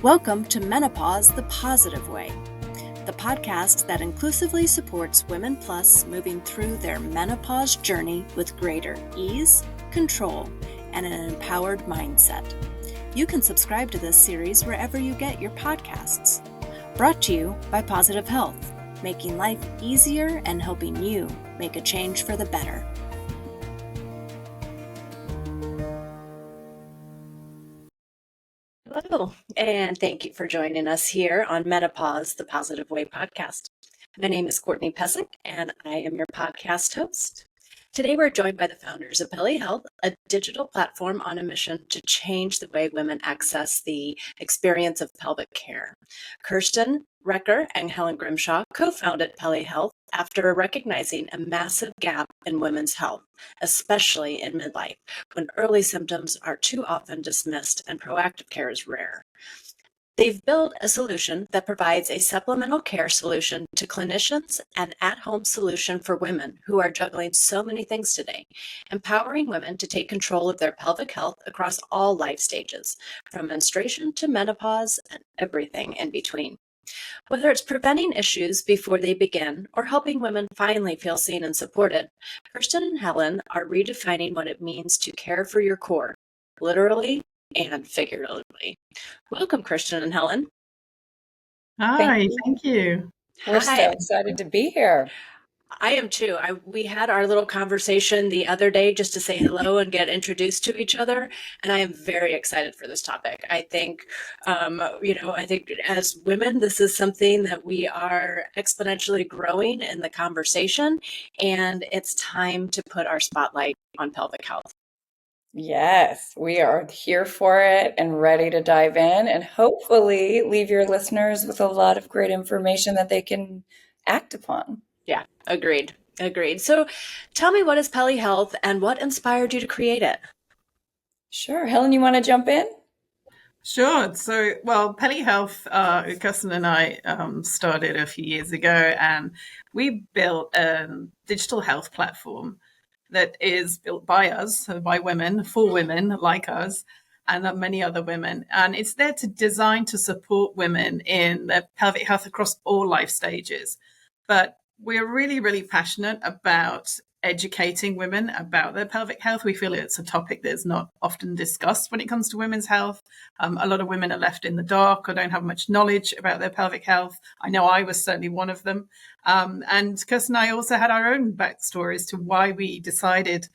Welcome to Menopause the Positive Way, the podcast that inclusively supports Women Plus moving through their menopause journey with greater ease, control, and an empowered mindset. You can subscribe to this series wherever you get your podcasts. Brought to you by Pausitive Health, making life easier and helping you make a change for the better. Hello, and thank you for joining us here on Menopause, the Positive Way podcast. My name is Courtney Pesek, and I am your podcast host. Today, we're joined by the founders of Peli Health, a digital platform on a mission to change the way women access the experience of pelvic care. Kerstin, Recker, and Helen Grimshaw co-founded Peli Health after recognizing a massive gap in women's health, especially in midlife, when early symptoms are too often dismissed and proactive care is rare. They've built a solution that provides a supplemental care solution to clinicians and at-home solution for women who are juggling so many things today, empowering women to take control of their pelvic health across all life stages, from menstruation to menopause and everything in between. Whether it's preventing issues before they begin or helping women finally feel seen and supported, Kerstin and Helen are redefining what it means to care for your core, literally and figuratively. Welcome, Kerstin and Helen. Hi, thank you. We're so excited to be here. I am too. We had our little conversation the other day just to say hello and get introduced to each other. And I am very excited for this topic. I think, I think as women, this is something that we are exponentially growing in the conversation. And it's time to put our spotlight on pelvic health. Yes, we are here for it and ready to dive in and hopefully leave your listeners with a lot of great information that they can act upon. Yeah, agreed. So tell me, what is Peli Health and what inspired you to create it? Sure. Helen, you want to jump in? Sure. So, Peli Health, Kerstin and I started a few years ago, and we built a digital health platform that is built by us, so by women, for women like us, and many other women. And it's there to design to support women in their pelvic health across all life stages. But we're really, really passionate about educating women about their pelvic health. We feel it's a topic that's not often discussed when it comes to women's health. A lot of women are left in the dark or don't have much knowledge about their pelvic health. I know I was certainly one of them. And Kerstin and I also had our own backstory as to why we decided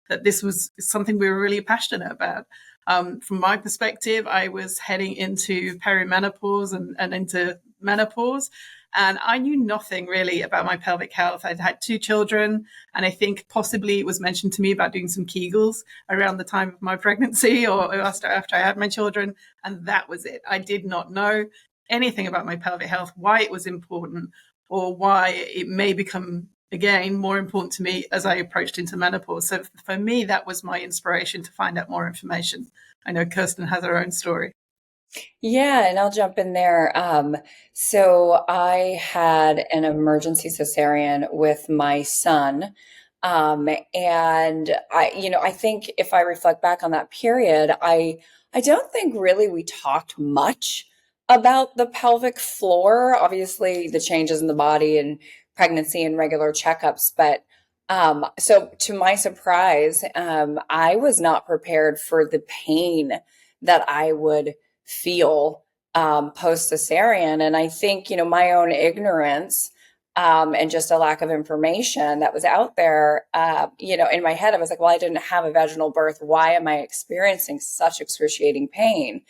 that this was something we were really passionate about. From my perspective, I was heading into perimenopause and into menopause. And I knew nothing really about my pelvic health. I'd had 2 children, and I think possibly it was mentioned to me about doing some Kegels around the time of my pregnancy or after I had my children. And that was it. I did not know anything about my pelvic health, why it was important, or why it may become, again, more important to me as I approached into menopause. So for me, that was my inspiration to find out more information. I know Kerstin has her own story. Yeah, and I'll jump in there. So I had an emergency cesarean with my son. And I think if I reflect back on that period, I don't think really we talked much about the pelvic floor, obviously the changes in the body and pregnancy and regular checkups. But so to my surprise, I was not prepared for the pain that I would feel post cesarean. And I think, my own ignorance and just a lack of information that was out there, in my head, I was like, well, I didn't have a vaginal birth. Why am I experiencing such excruciating pain?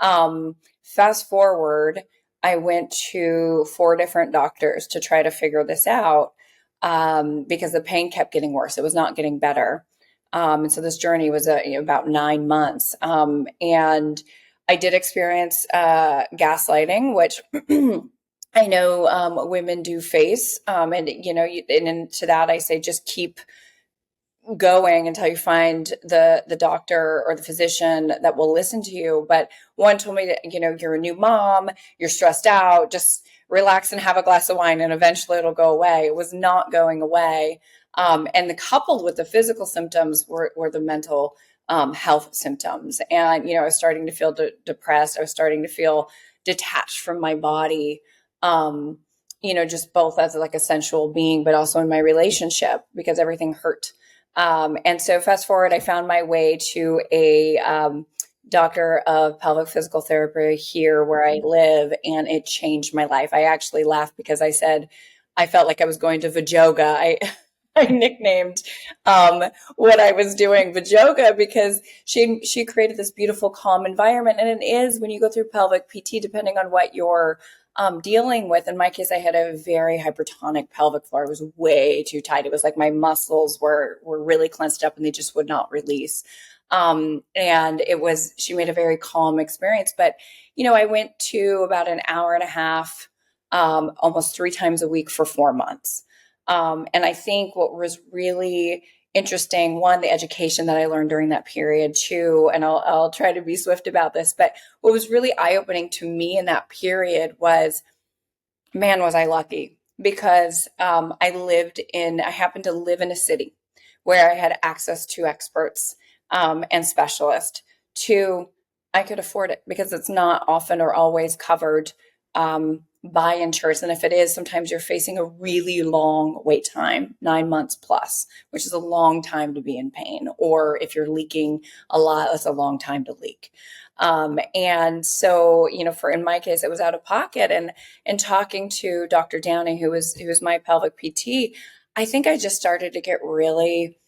Fast forward, I went to 4 different doctors to try to figure this out because the pain kept getting worse. It was not getting better. And so this journey was about 9 months. And I did experience gaslighting, which I know women do face. And to that, I say just keep going until you find the doctor or the physician that will listen to you. But one told me that, you're a new mom, you're stressed out, just relax and have a glass of wine and eventually it'll go away. It was not going away. And coupled with the physical symptoms were the mental health symptoms. And, I was starting to feel depressed. I was starting to feel detached from my body, just both as like a sensual being, but also in my relationship because everything hurt. And so fast forward, I found my way to a doctor of pelvic physical therapy here where I live, and it changed my life. I actually laughed because I said I felt like I was going to Vajoga. I nicknamed what I was doing Vajoga because she created this beautiful, calm environment. And it is when you go through pelvic PT, depending on what you're dealing with. In my case, I had a very hypertonic pelvic floor. It was way too tight. It was like my muscles were really clenched up and they just would not release. And she made a very calm experience. But, I went to about an hour and a half, almost 3 times a week for 4 months. And I think what was really interesting, one, the education that I learned during that period, two, and I'll try to be swift about this, but what was really eye-opening to me in that period was, man, was I lucky because I happened to live in a city where I had access to experts and specialists. Two, I could afford it because it's not often or always covered by insurance. And if it is, sometimes you're facing a really long wait time, 9 months plus, which is a long time to be in pain. Or if you're leaking a lot, that's a long time to leak. And so, in my case, it was out of pocket. And talking to Dr. Downey, who was my pelvic PT, I think I just started to get really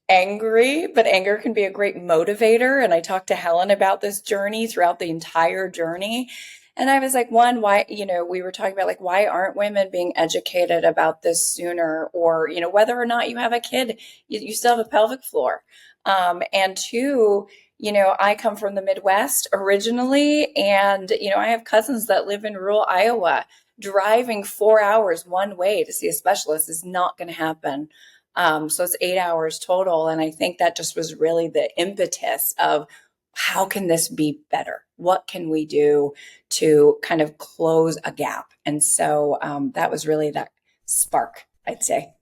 angry, but anger can be a great motivator. And I talked to Helen about this journey throughout the entire journey. And I was like, one, why, we were talking about like, why aren't women being educated about this sooner? Or, whether or not you have a kid, you still have a pelvic floor. And two, I come from the Midwest originally, and, I have cousins that live in rural Iowa. Driving 4 hours one way to see a specialist is not going to happen. So it's 8 hours total. And I think that just was really the impetus of how can this be better? What can we do to kind of close a gap? And so that was really that spark, I'd say.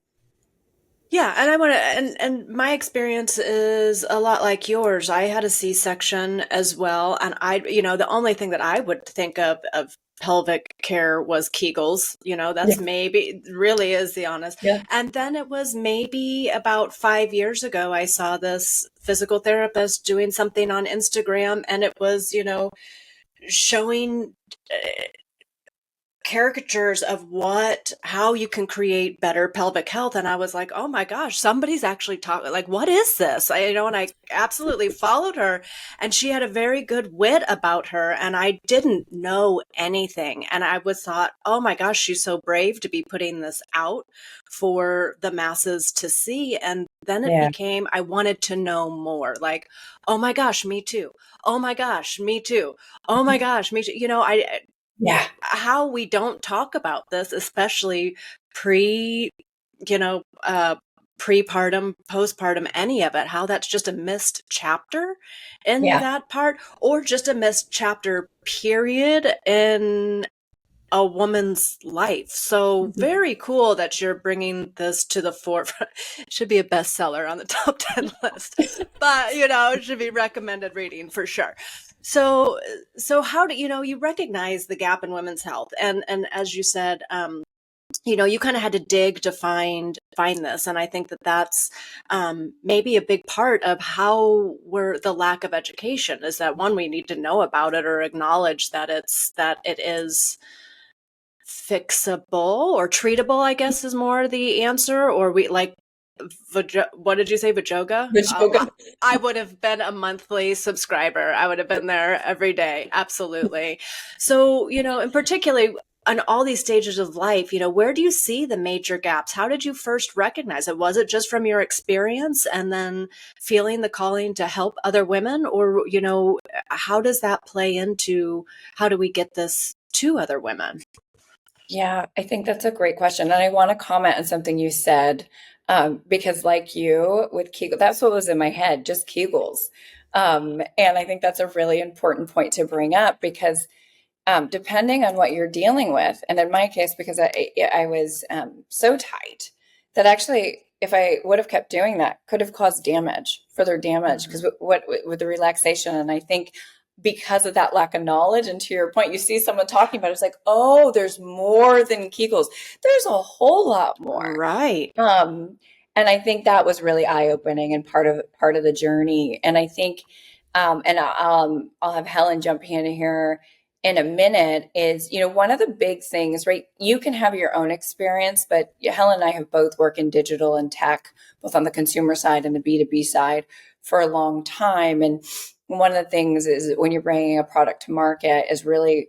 Yeah, and I want to, and my experience is a lot like yours. I had a C-section as well, and the only thing that I would think of pelvic care was Kegels. That's maybe really is the honest. Yeah. And then it was maybe about 5 years ago, I saw this physical therapist doing something on Instagram, and it was, showing caricatures of how you can create better pelvic health. And I was like, oh my gosh, somebody's actually talking, like, what is this? And I absolutely followed her, and she had a very good wit about her. And I didn't know anything. And I thought, oh my gosh, she's so brave to be putting this out for the masses to see. And then it became, I wanted to know more, like, oh my gosh, me too. Oh my gosh, me too. Oh my gosh, me too. How we don't talk about this, especially prepartum, postpartum, any of it, how that's just a missed chapter in that part, or just a missed chapter period in a woman's life. So very cool that you're bringing this to the forefront. It should be a bestseller on the top 10 list, but it should be recommended reading for sure. So how do you recognize the gap in women's health, and as you said, you kind of had to dig to find this, and I think that's maybe a big part of how the lack of education is. That one, we need to know about it or acknowledge that it is fixable or treatable, I guess is more the answer. Or we like, what did you say? Vajoga? I would have been a monthly subscriber. I would have been there every day. Absolutely. So, in particular, on all these stages of life, where do you see the major gaps? How did you first recognize it? Was it just from your experience and then feeling the calling to help other women? Or, how does that play into how do we get this to other women? Yeah, I think that's a great question. And I want to comment on something you said, because like you with Kegel, that's what was in my head, just Kegels. And I think that's a really important point to bring up because depending on what you're dealing with, and in my case, because I was so tight that actually I would have kept doing that, could have caused further damage, because what with the relaxation. And I think because of that lack of knowledge, and to your point, you see someone talking about it, it's like, oh, there's more than Kegels. There's a whole lot more. Right. And I think that was really eye-opening and part of the journey. And I think, and I'll have Helen jump in here in a minute, is, one of the big things, right? You can have your own experience, but Helen and I have both worked in digital and tech, both on the consumer side and the B2B side, for a long time. And one of the things is, when you're bringing a product to market, is really,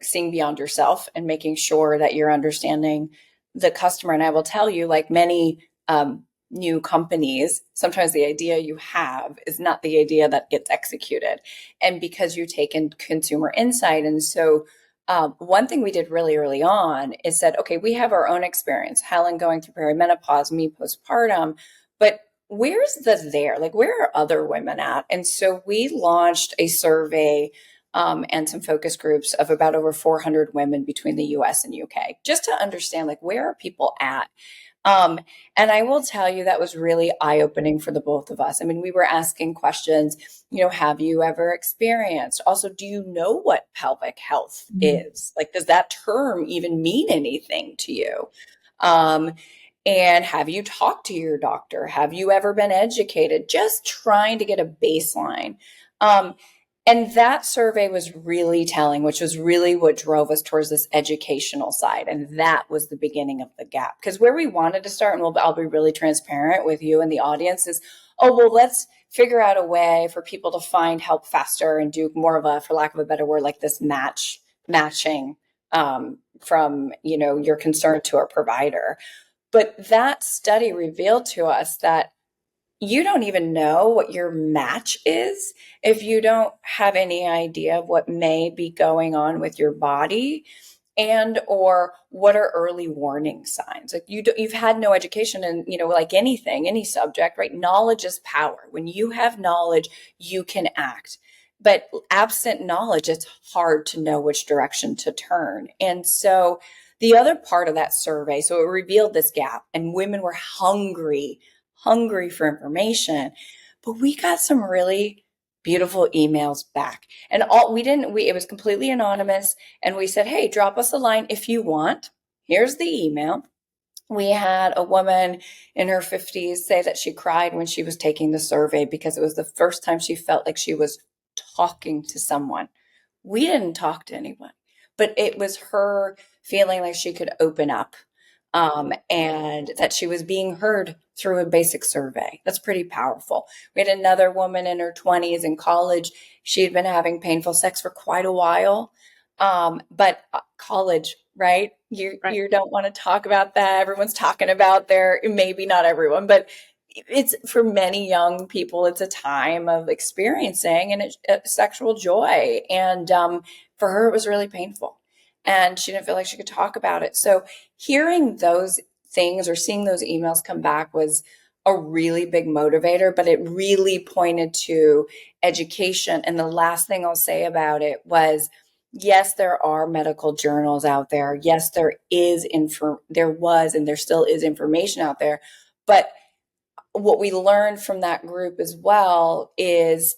seeing beyond yourself and making sure that you're understanding the customer. And I will tell you, like many new companies, sometimes the idea you have is not the idea that gets executed. And because you take in consumer insight. And so one thing we did really early on is said, okay, we have our own experience, Helen going through perimenopause, me postpartum, but where's there? Like, where are other women at? And so we launched a survey and some focus groups of about over 400 women between the US and UK, just to understand, like, where are people at? And I will tell you, that was really eye-opening for the both of us. I mean, we were asking questions, have you ever experienced? Also, do you know what pelvic health is? Like, does that term even mean anything to you? And have you talked to your doctor? Have you ever been educated? Just trying to get a baseline. And that survey was really telling, which was really what drove us towards this educational side. And that was the beginning of the gap. Because where we wanted to start, and I'll be really transparent with you and the audience, is, let's figure out a way for people to find help faster and do more of a, for lack of a better word, like this matching from, your concern to a provider. But that study revealed to us that you don't even know what your match is if you don't have any idea of what may be going on with your body, and or what are early warning signs. Like, you've had no education in, like anything, any subject, right? Knowledge is power. When you have knowledge, you can act. But absent knowledge, it's hard to know which direction to turn. And so the other part of that survey, so it revealed this gap, and women were hungry for information, but we got some really beautiful emails back. And it was completely anonymous. And we said, hey, drop us a line if you want. Here's the email. We had a woman in her 50s say that she cried when she was taking the survey because it was the first time she felt like she was talking to someone. We didn't talk to anyone, but it was her feeling like she could open up. And that she was being heard through a basic survey. That's pretty powerful. We had another woman in her 20s in college. She had been having painful sex for quite a while. But college, right? You don't want to talk about that. Everyone's talking about maybe not everyone, but it's, for many young people, it's a time of experiencing sexual joy. And for her, it was really painful. And she didn't feel like she could talk about it. So hearing those things or seeing those emails come back was a really big motivator, but it really pointed to education. And the last thing I'll say about it was, yes, there are medical journals out there. Yes, there was and there still is information out there. But what we learned from that group as well is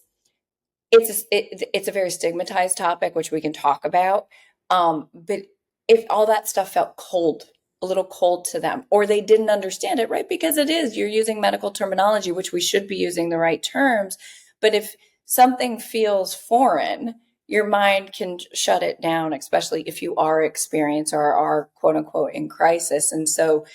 it's a very stigmatized topic, which we can talk about. But if all that stuff felt a little cold to them, or they didn't understand it, right? Because you're using medical terminology, which we should be using the right terms. But if something feels foreign, your mind can shut it down, especially if you are experienced or are quote unquote in crisis. And so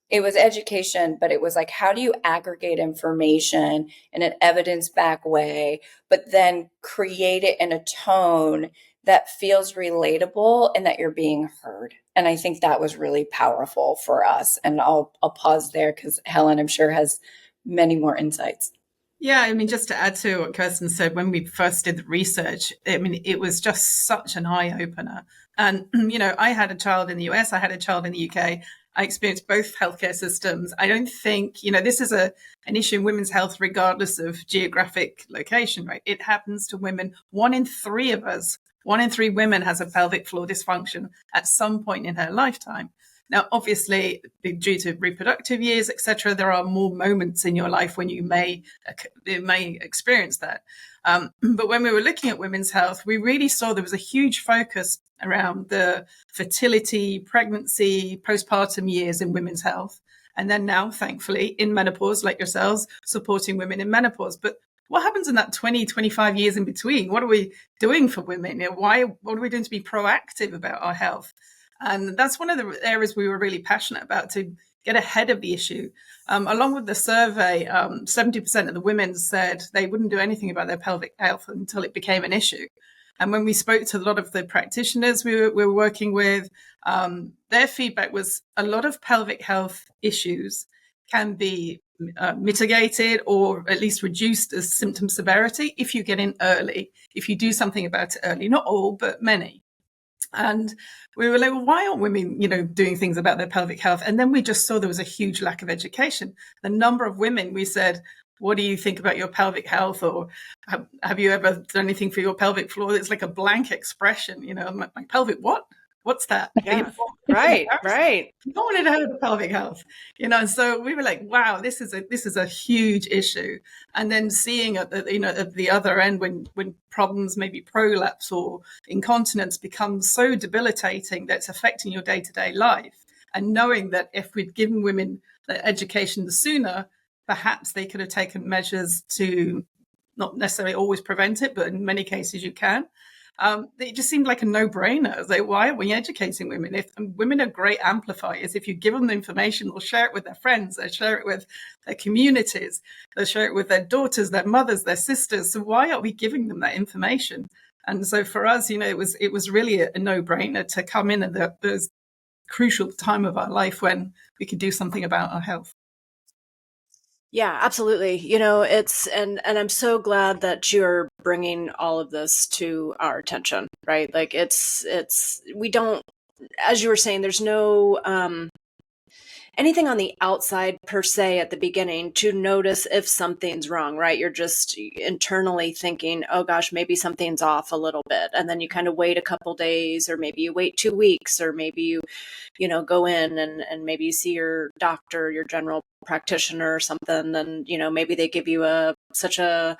it was education, but it was like, how do you aggregate information in an evidence-backed way, but then create it in a tone that feels relatable and that you're being heard? And I think that was really powerful for us. And I'll pause there because Helen, I'm sure, has many more insights. Yeah, I mean, just to add to what Kerstin said, when we first did the research, I mean, it was just such an eye-opener. And, I had a child in the US, I had a child in the UK. I experienced both healthcare systems. I don't think, this is an issue in women's health, regardless of geographic location, right? It happens to women. 1 in 3 of us, 1 in 3 women has a pelvic floor dysfunction at some point in her lifetime. Now, obviously, due to reproductive years, etc., there are more moments in your life when you may experience that. But when we were looking at women's health, we really saw there was a huge focus around the fertility, pregnancy, postpartum years in women's health. And then now, thankfully, in menopause, like yourselves, supporting women in menopause. But what happens in that 20, 25 years in between? What are we doing for women? What are we doing to be proactive about our health? And that's one of the areas we were really passionate about, to get ahead of the issue. Along with the survey, 70% of the women said they wouldn't do anything about their pelvic health until it became an issue. And when we spoke to a lot of the practitioners we were working with, their feedback was a lot of pelvic health issues can be mitigated or at least reduced as symptom severity if you get in early, if you do something about it early. Not all, but many. And we were like, well, why aren't women, doing things about their pelvic health? And then we just saw there was a huge lack of education. The number of women we said, what do you think about your pelvic health? Or have you ever done anything for your pelvic floor? It's like a blank expression, my pelvic, what? What's that? Yeah. Right. No one had heard of pelvic health, so we were like, wow, this is a huge issue. And then seeing at the other end, when problems, maybe prolapse or incontinence, become so debilitating that it's affecting your day-to-day life, and knowing that if we'd given women the education sooner, perhaps they could have taken measures to not necessarily always prevent it, but in many cases you can. It just seemed like a no-brainer. Like, why are we educating women? If women are great amplifiers, if you give them the information, they'll share it with their friends, they'll share it with their communities, they'll share it with their daughters, their mothers, their sisters. So why are we giving them that information? And so for us, it was really a no-brainer to come in at those crucial time of our life when we could do something about our health. Yeah, absolutely. And I'm so glad that you're bringing all of this to our attention, right? Like we don't, as you were saying, there's no, anything on the outside per se at the beginning to notice if something's wrong, right? You're just internally thinking, oh gosh, maybe something's off a little bit. And then you kind of wait a couple days, or maybe you wait 2 weeks, or maybe you go in and maybe you see your doctor, your general practitioner or something. And, maybe they give you such a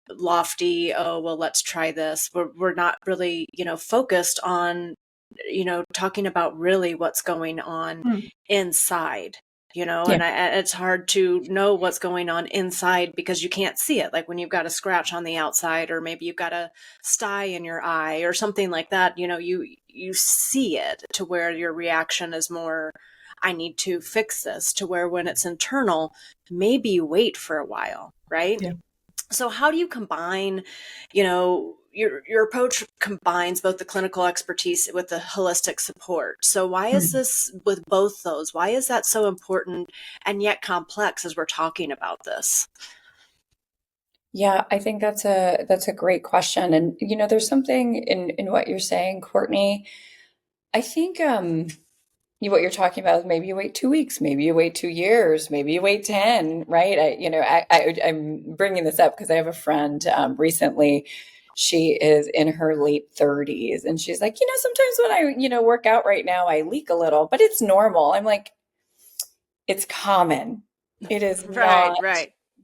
lofty, oh, well, let's try this. We're not really, focused on talking about really what's going on inside, Yeah. and it's hard to know what's going on inside because you can't see it. Like when you've got a scratch on the outside, or maybe you've got a sty in your eye or something like that, you see it, to where your reaction is more, I need to fix this, to where when it's internal, maybe you wait for a while, right? Yeah. So how do you combine, your approach combines both the clinical expertise with the holistic support. So why is this with both those? Why is that so important and yet complex as we're talking about this? Yeah, I think that's a great question. And there's something in what you're saying, Courtney. I think what you're talking about is maybe you wait 2 weeks, maybe you wait 2 years, maybe you wait 10, right? I'm bringing this up because I have a friend recently. She is in her late 30s, and she's like, sometimes when I, work out right now, I leak a little, but it's normal. I'm like, it's common. It is not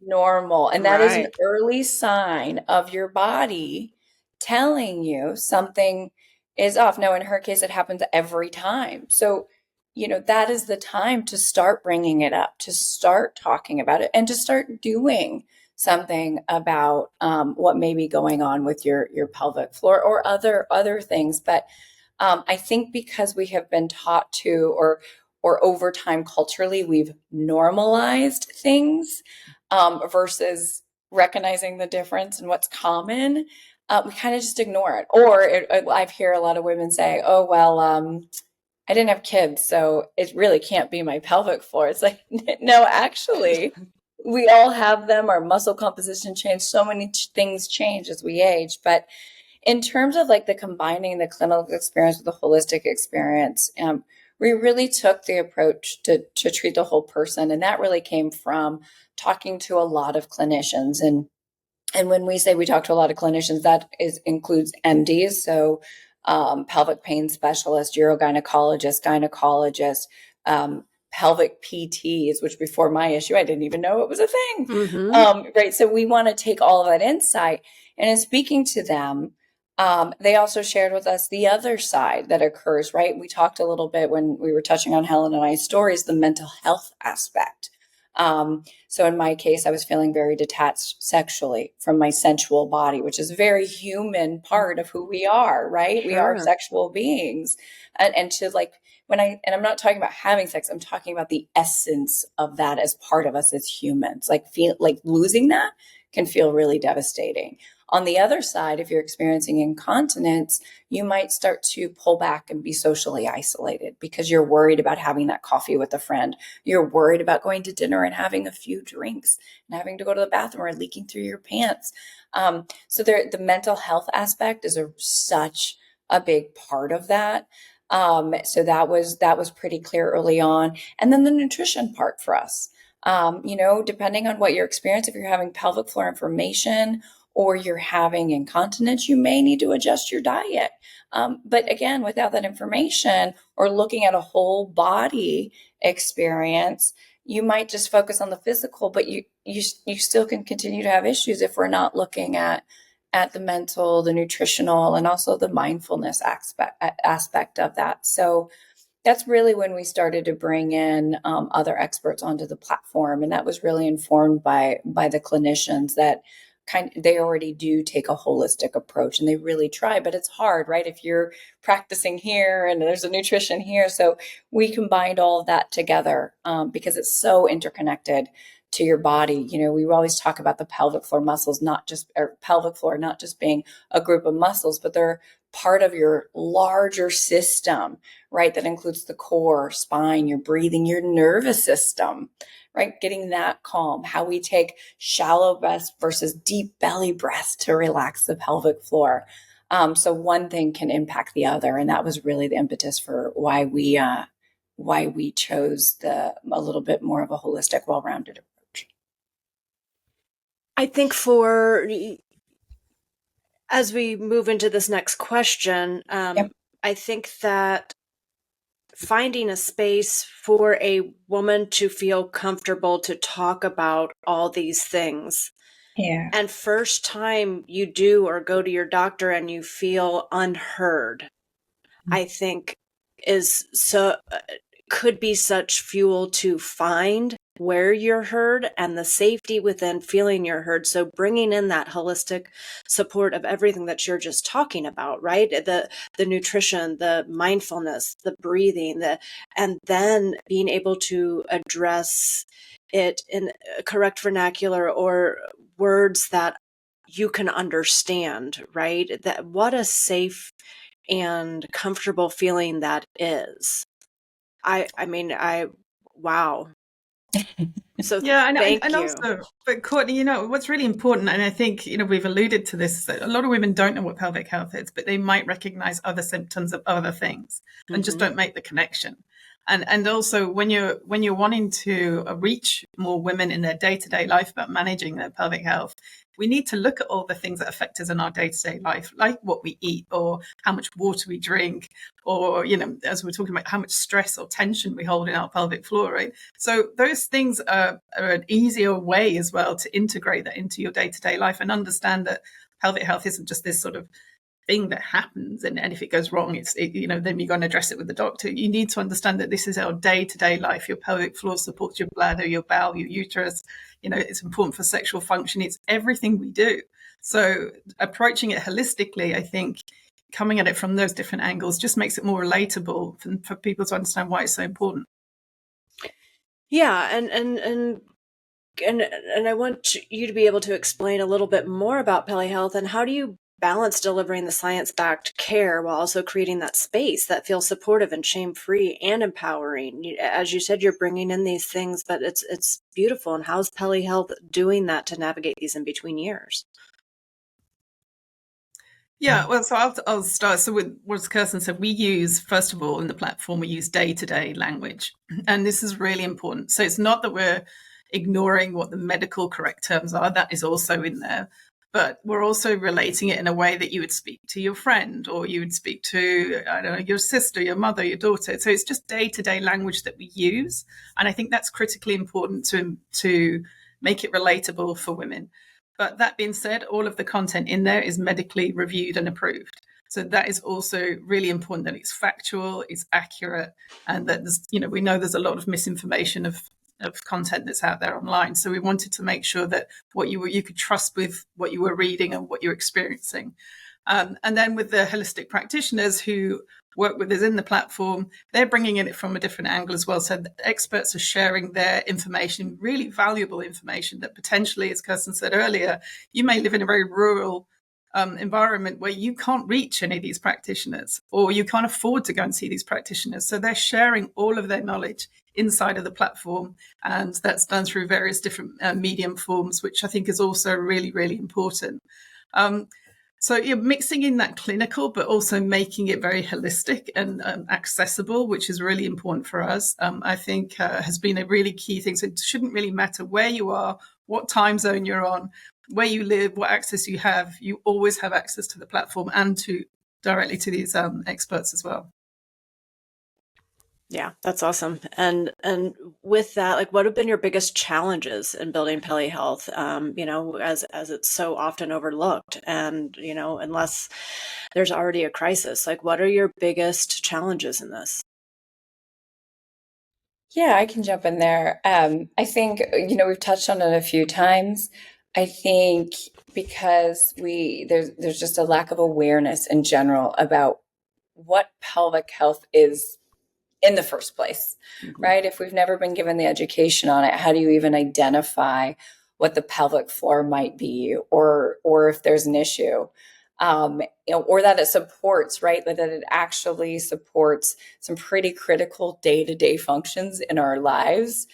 normal. And that is an early sign of your body telling you something is off. Now, in her case, it happens every time. So, that is the time to start bringing it up, to start talking about it, and to start doing something about what may be going on with your pelvic floor or other things. But I think because we have been taught to, or over time culturally, we've normalized things versus recognizing the difference and what's common. We kind of just ignore it. Or I've heard a lot of women say, oh, well, I didn't have kids, so it really can't be my pelvic floor. It's like, no, actually, we all have them. Our muscle composition changes. So many things change as we age. But in terms of like the combining the clinical experience with the holistic experience, we really took the approach to treat the whole person. And that really came from talking to a lot of clinicians. And when we say we talk to a lot of clinicians, that includes MDs. So pelvic pain specialist, urogynecologist, gynecologist, pelvic PTs, which before my issue, I didn't even know it was a thing. Right. So we want to take all of that insight, and in speaking to them, they also shared with us the other side that occurs, right? We talked a little bit when we were touching on Helen and I's stories, the mental health aspect. So in my case, I was feeling very detached sexually from my sensual body, which is a very human part of who we are, right? Sure. We are sexual beings. And to like, and I'm not talking about having sex, I'm talking about the essence of that as part of us as humans. Like losing that can feel really devastating. On the other side, if you're experiencing incontinence, you might start to pull back and be socially isolated because you're worried about having that coffee with a friend. You're worried about going to dinner and having a few drinks and having to go to the bathroom or leaking through your pants. So the mental health aspect is such a big part of that. So that was pretty clear early on. And then the nutrition part for us, depending on what your experience, if you're having pelvic floor inflammation or you're having incontinence, you may need to adjust your diet. But again, without that information or looking at a whole body experience, you might just focus on the physical, but you still can continue to have issues if we're not looking at the mental, the nutritional, and also the mindfulness aspect of that. So that's really when we started to bring in other experts onto the platform, and that was really informed by the clinicians that they already do take a holistic approach, and they really try, but it's hard, right? If you're practicing here and there's a nutrition here, so we combined all of that together because it's so interconnected to your body. We always talk about the pelvic floor muscles, pelvic floor, not just being a group of muscles, but they're part of your larger system, right? That includes the core, spine, your breathing, your nervous system, right? Getting that calm, how we take shallow breaths versus deep belly breaths to relax the pelvic floor. So one thing can impact the other. And that was really the impetus for why we chose a little bit more of a holistic, well-rounded approach. I think as we move into this next question, Yep. I think that finding a space for a woman to feel comfortable to talk about all these things. Yeah. And first time you do or go to your doctor and you feel unheard, I think could be such fuel to find where you're heard and the safety within feeling you're heard. So bringing in that holistic support of everything that you're just talking about, right? The nutrition, the mindfulness, the breathing, and then being able to address it in correct vernacular or words that you can understand, right? That what a safe and comfortable feeling that is. Wow. So Yeah, thank and you. also, but Courtney, what's really important, and I think we've alluded to this, that a lot of women don't know what pelvic health is, but they might recognize other symptoms of other things and just don't make the connection. And also, when you're wanting to reach more women in their day-to-day life about managing their pelvic health, we need to look at all the things that affect us in our day-to-day life, like what we eat or how much water we drink, or, as we're talking about, how much stress or tension we hold in our pelvic floor, right? So those things are an easier way as well to integrate that into your day-to-day life and understand that pelvic health isn't just this sort of thing that happens, and if it goes wrong, then you're going to address it with the doctor. You need to understand that this is our day-to-day life. Your pelvic floor supports your bladder, your bowel, your uterus. It's important for sexual function. It's everything we do. So approaching it holistically, I think coming at it from those different angles just makes it more relatable for people to understand why it's so important. Yeah, and I want you to be able to explain a little bit more about Peli Health and how do you balance delivering the science-backed care while also creating that space that feels supportive and shame-free and empowering. As you said, you're bringing in these things, but it's beautiful. And how's Peli Health doing that to navigate these in between years? Yeah, well, so I'll start. So with what Kerstin said, we use, first of all, in the platform, we use day-to-day language. And this is really important. So it's not that we're ignoring what the medical correct terms are. That is also in there. but we're also relating it in a way that you would speak to your friend, or you would speak to, I don't know, your sister, your mother, your daughter. So it's just day-to-day language that we use. And I think that's critically important to make it relatable for women. But that being said, all of the content in there is medically reviewed and approved. So that is also really important, that it's factual, it's accurate, and that there's, we know there's a lot of misinformation of content that's out there online. So we wanted to make sure that you could trust with what you were reading and what you're experiencing. And then with the holistic practitioners who work with us in the platform, they're bringing in it from a different angle as well. So the experts are sharing their information, really valuable information that potentially, as Kerstin said earlier, you may live in a very rural environment where you can't reach any of these practitioners, or you can't afford to go and see these practitioners. So they're sharing all of their knowledge inside of the platform, and that's done through various different medium forms, which I think is also really, really important. So you're mixing in that clinical, but also making it very holistic and accessible, which is really important for us. I think has been a really key thing. So it shouldn't really matter where you are, what time zone you're on, where you live, what access you have. You always have access to the platform and directly to these experts as well. Yeah, that's awesome. And with that, like, what have been your biggest challenges in building Peli Health? As it's so often overlooked, and unless there's already a crisis, like, what are your biggest challenges in this? Yeah, I can jump in there. I think, we've touched on it a few times. I think because there's just a lack of awareness in general about what pelvic health is in the first place, right? If we've never been given the education on it, how do you even identify what the pelvic floor might be, or if there's an issue, or that it supports, right? That it actually supports some pretty critical day-to-day functions in our lives,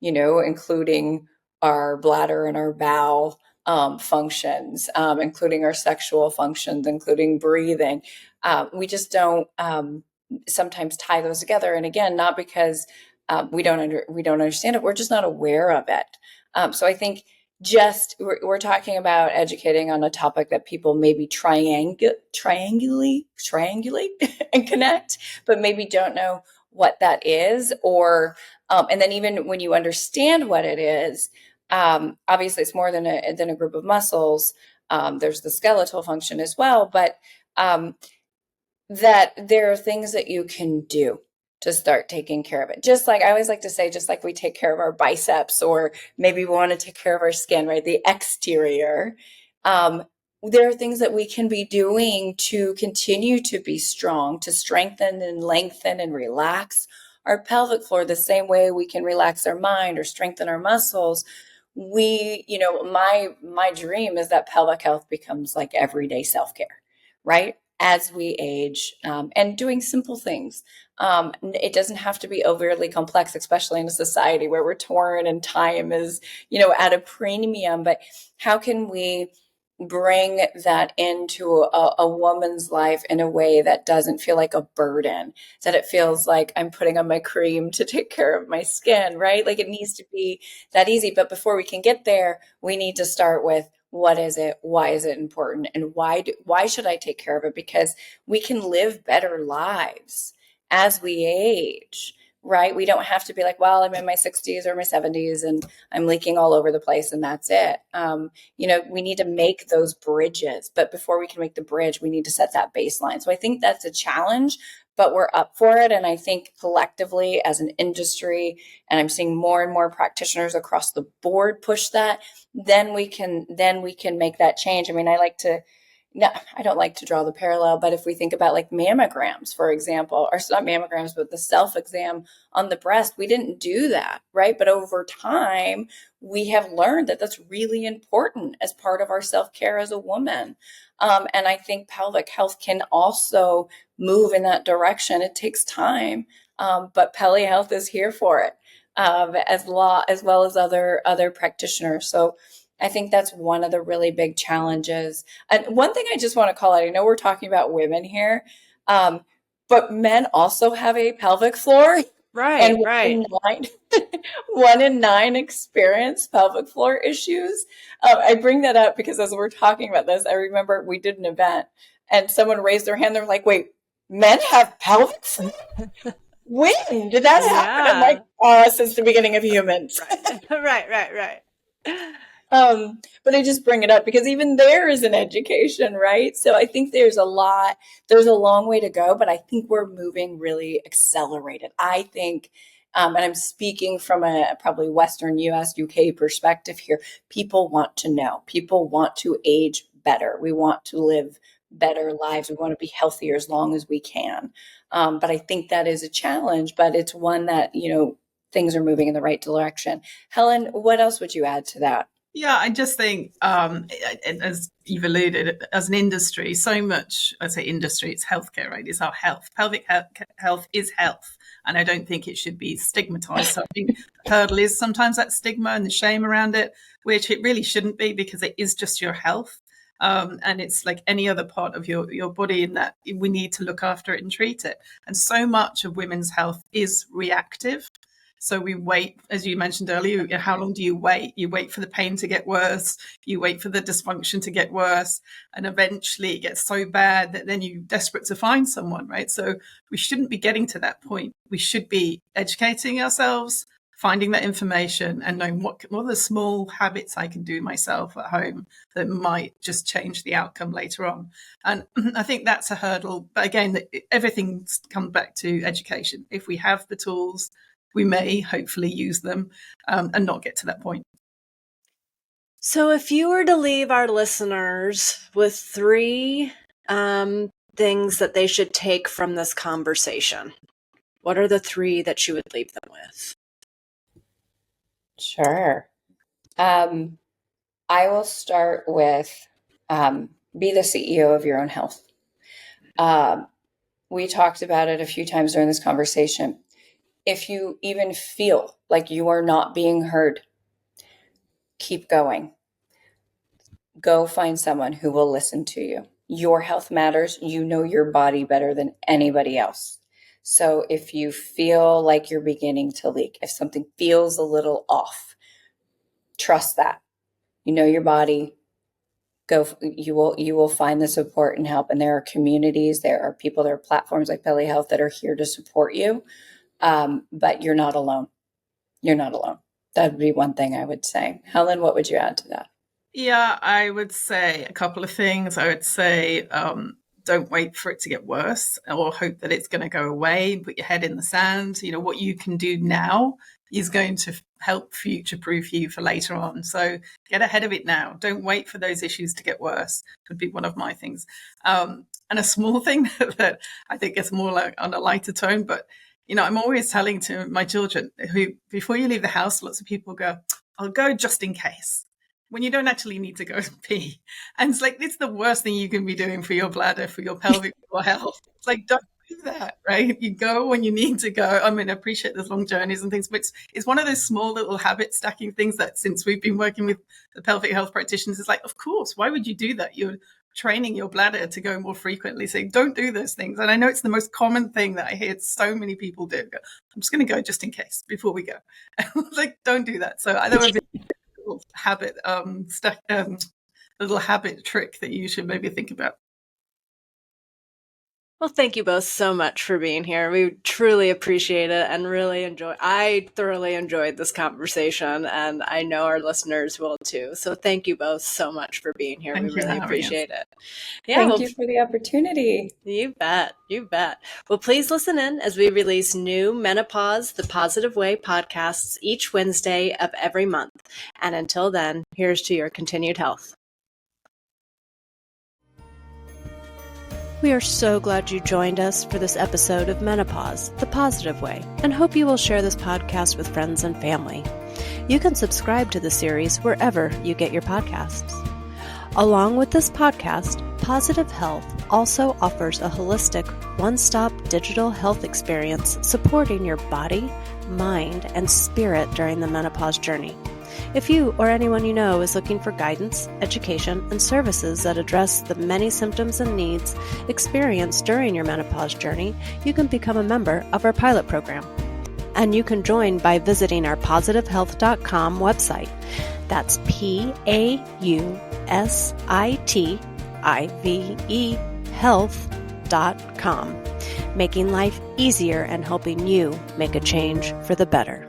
including our bladder and our bowel functions, including our sexual functions, including breathing. We just don't sometimes tie those together. And again, not because we don't understand it, we're just not aware of it. So I think we're talking about educating on a topic that people maybe triangulate and connect, but maybe don't know what that is, or and then even when you understand what it is, obviously it's more than a group of muscles. There's the skeletal function as well, but that there are things that you can do to start taking care of it. Just like I always like to say, just like we take care of our biceps, or maybe we want to take care of our skin, right? The exterior. There are things that we can be doing to continue to be strong, to strengthen and lengthen and relax our pelvic floor the same way we can relax our mind or strengthen our muscles. My dream is that pelvic health becomes like everyday self-care, right? As we age, and doing simple things. It doesn't have to be overly complex, especially in a society where we're torn and time is, at a premium. But how can we bring that into a woman's life in a way that doesn't feel like a burden, that it feels like I'm putting on my cream to take care of my skin, right? Like, it needs to be that easy. But before we can get there, we need to start with, what is it? Why is it important? And why should I take care of it? Because we can live better lives as we age, right? We don't have to be like, well, I'm in my 60s or my 70s and I'm leaking all over the place and that's it. We need to make those bridges. But before we can make the bridge, we need to set that baseline. So I think that's a challenge, but we're up for it. And I think collectively as an industry, and I'm seeing more and more practitioners across the board push that, then we can make that change. I mean, I don't like to draw the parallel, but if we think about like mammograms, for example, or not mammograms, but the self-exam on the breast, we didn't do that, right? But over time, we have learned that that's really important as part of our self-care as a woman. And I think pelvic health can also move in that direction. It takes time, but Peli Health is here for it, as well as other practitioners. So I think that's one of the really big challenges. And one thing I just want to call out, I know we're talking about women here, but men also have a pelvic floor. Right, And right. 1 in 9 experience pelvic floor issues. I bring that up because as we're talking about this, I remember we did an event and someone raised their hand. They're like, wait, men have pelvic floor? When did that happen? I'm like, since the beginning of humans. Right. But I just bring it up because even there is an education, right? So I think there's a long way to go, but I think we're moving really accelerated. I think, and I'm speaking from a probably Western US, UK perspective here, people want to know. People want to age better. We want to live better lives. We want to be healthier as long as we can. But I think that is a challenge, but it's one that, things are moving in the right direction. Helen, what else would you add to that? Yeah, I just think, as you've alluded, as an industry, so much, I say industry, it's healthcare, right? It's our health. Pelvic health is health. And I don't think it should be stigmatized. So I think the hurdle is sometimes that stigma and the shame around it, which it really shouldn't be because it is just your health. And it's like any other part of your body in that we need to look after it and treat it. And so much of women's health is reactive. So we wait, as you mentioned earlier, how long do you wait? You wait for the pain to get worse. You wait for the dysfunction to get worse. And eventually it gets so bad that then you're desperate to find someone, right? So we shouldn't be getting to that point. We should be educating ourselves, finding that information and knowing what are the small habits I can do myself at home that might just change the outcome later on. And I think that's a hurdle. But again, everything comes back to education. If we have the tools, we may hopefully use them and not get to that point. So if you were to leave our listeners with 3 things that they should take from this conversation, what are the 3 that you would leave them with? Sure. I will start with be the CEO of your own health. We talked about it a few times during this conversation. If you even feel like you are not being heard, keep going. Go find someone who will listen to you. Your health matters. You know your body better than anybody else. So if you feel like you're beginning to leak, if something feels a little off, trust that. You know your body. You will find the support and help. And there are communities, there are people, there are platforms like Peli Health that are here to support you. But you're not alone. You're not alone. That would be one thing I would say. Helen, what would you add to that? Yeah, I would say a couple of things. I would say don't wait for it to get worse or hope that it's going to go away. Put your head in the sand. What you can do now is going to help future-proof you for later on. So get ahead of it now. Don't wait for those issues to get worse. Would be one of my things. And a small thing that I think gets more like on a lighter tone, but I'm always telling to my children who, before you leave the house, lots of people go, I'll go just in case, when you don't actually need to go pee. And it's like, it's the worst thing you can be doing for your bladder, for your pelvic floor health. It's like, don't do that, right? You go when you need to go. I mean, I appreciate there's long journeys and things, but it's one of those small little habit stacking things that since we've been working with the pelvic health practitioners, it's like, of course, why would you do that? You're training your bladder to go more frequently. So don't do those things. And I know it's the most common thing that I hear so many people do. I'm just going to go just in case before we go. Like, don't do that. So that would be a little habit, little habit trick that you should maybe think about. Well, thank you both so much for being here. We truly appreciate it and I thoroughly enjoyed this conversation, and I know our listeners will too. So thank you both so much for being here. We really appreciate it. Yeah, thank you for the opportunity. You bet. Well, please listen in as we release new Menopause the Positive Way podcasts each Wednesday of every month. And until then, here's to your continued health. We are so glad you joined us for this episode of Menopause, the Positive Way, and hope you will share this podcast with friends and family. You can subscribe to the series wherever you get your podcasts. Along with this podcast, Positive Health also offers a holistic, one-stop digital health experience supporting your body, mind, and spirit during the menopause journey. If you or anyone you know is looking for guidance, education, and services that address the many symptoms and needs experienced during your menopause journey, you can become a member of our pilot program. and you can join by visiting our pausitivehealth.com website. That's pausitive health.com, making life easier and helping you make a change for the better.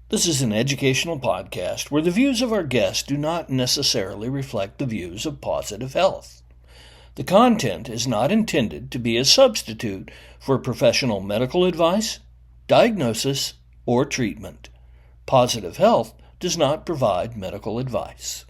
This is an educational podcast where the views of our guests do not necessarily reflect the views of Pausitive Health. The content is not intended to be a substitute for professional medical advice, diagnosis, or treatment. Pausitive Health does not provide medical advice.